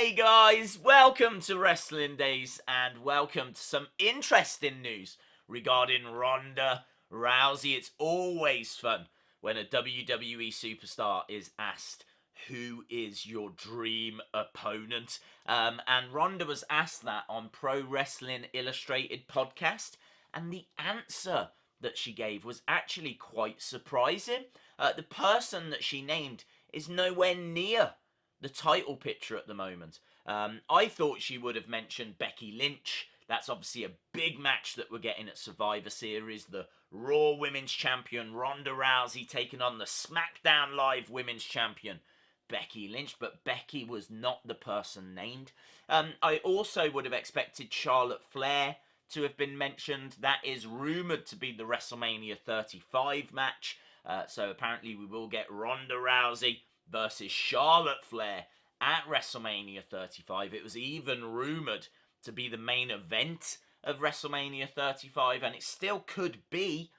Hey guys, welcome to Wrestling Days and welcome to some interesting news regarding Ronda Rousey. It's always fun when a WWE superstar is asked, who is your dream opponent? And Ronda was asked that on Pro Wrestling Illustrated podcast, and the answer that she gave was actually quite surprising. The person that she named is nowhere near the title picture at the moment. I thought she would have mentioned Becky Lynch. That's obviously a big match that we're getting at Survivor Series. The Raw Women's Champion Ronda Rousey taking on the SmackDown Live Women's Champion Becky Lynch, but Becky was not the person named. I also would have expected Charlotte Flair to have been mentioned. That is rumoured to be the WrestleMania 35 match. So apparently we will get Ronda Rousey versus Charlotte Flair at WrestleMania 35. It was even rumoured to be the main event of WrestleMania 35, and it still could be,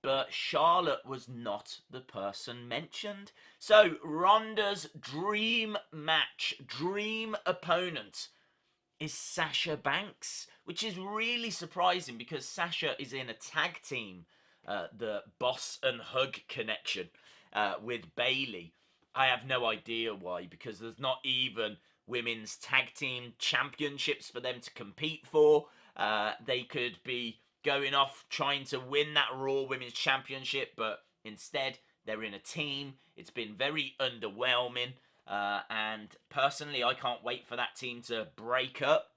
but Charlotte was not the person mentioned. So Ronda's dream match, dream opponent is Sasha Banks, which is really surprising because Sasha is in a tag team, the Boss and Hug connection with Bayley. I have no idea why, because there's not even women's tag team championships for them to compete for. They could be going off trying to win that Raw Women's Championship, but instead they're in a team. It's been very underwhelming, and personally I can't wait for that team to break up,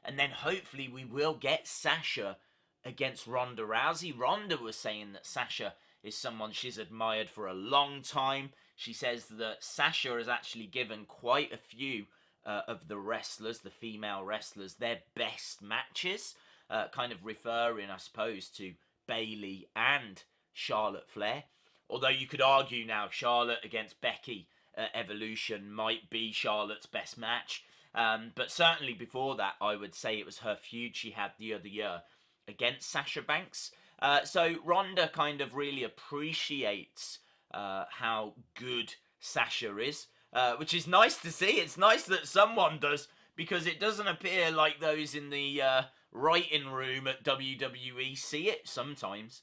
and then hopefully we will get Sasha against Ronda Rousey. Ronda was saying that Sasha is someone she's admired for a long time. She says that Sasha has actually given quite a few of the wrestlers, the female wrestlers, their best matches, kind of referring, I suppose, to Bayley and Charlotte Flair. Although you could argue now Charlotte against Becky at Evolution might be Charlotte's best match. But certainly before that, I would say it was her feud she had the other year against Sasha Banks. So Ronda kind of really appreciates how good Sasha is, which is nice to see. It's nice that someone does, because it doesn't appear like those in the writing room at WWE see it sometimes.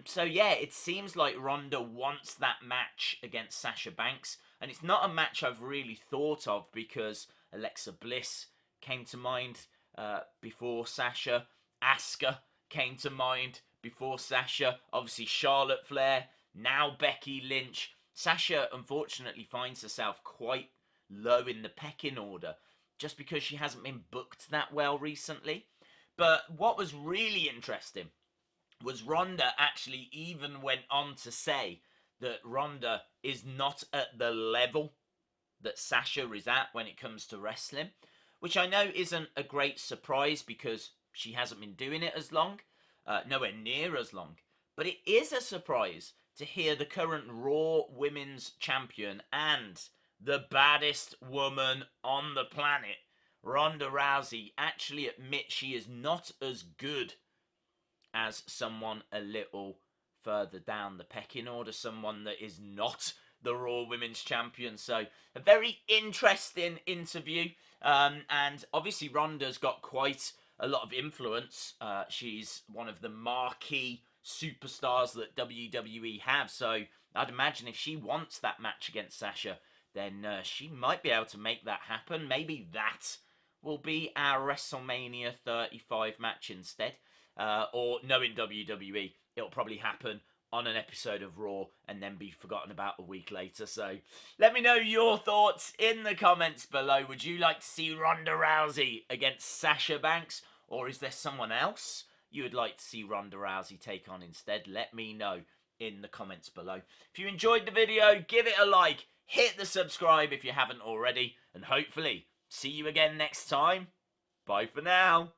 So yeah, it seems like Ronda wants that match against Sasha Banks, and it's not a match I've really thought of because Alexa Bliss came to mind before Sasha. Asuka came to mind before Sasha. Obviously Charlotte Flair, now Becky Lynch. Sasha unfortunately finds herself quite low in the pecking order just because she hasn't been booked that well recently. But what was really interesting was Ronda actually even went on to say that Ronda is not at the level that Sasha is at when it comes to wrestling, which I know isn't a great surprise because she hasn't been doing it as long, nowhere near as long. But it is a surprise to hear the current Raw Women's Champion and the baddest woman on the planet, Ronda Rousey, actually admit she is not as good as someone a little further down the pecking order, someone that is not the Raw Women's Champion. So a very interesting interview, and obviously Ronda's got quite a lot of influence. She's one of the marquee superstars that WWE have, so I'd imagine if she wants that match against Sasha, then she might be able to make that happen. Maybe that will be our WrestleMania 35 match instead, or knowing WWE, it'll probably happen on an episode of Raw and then be forgotten about a week later. So let me know your thoughts in the comments below. Would you like to see Ronda Rousey against Sasha Banks, or is there someone else you would like to see Ronda Rousey take on instead? Let me know in the comments below. If you enjoyed the video, give it a like, hit the subscribe if you haven't already, and hopefully see you again next time. Bye for now.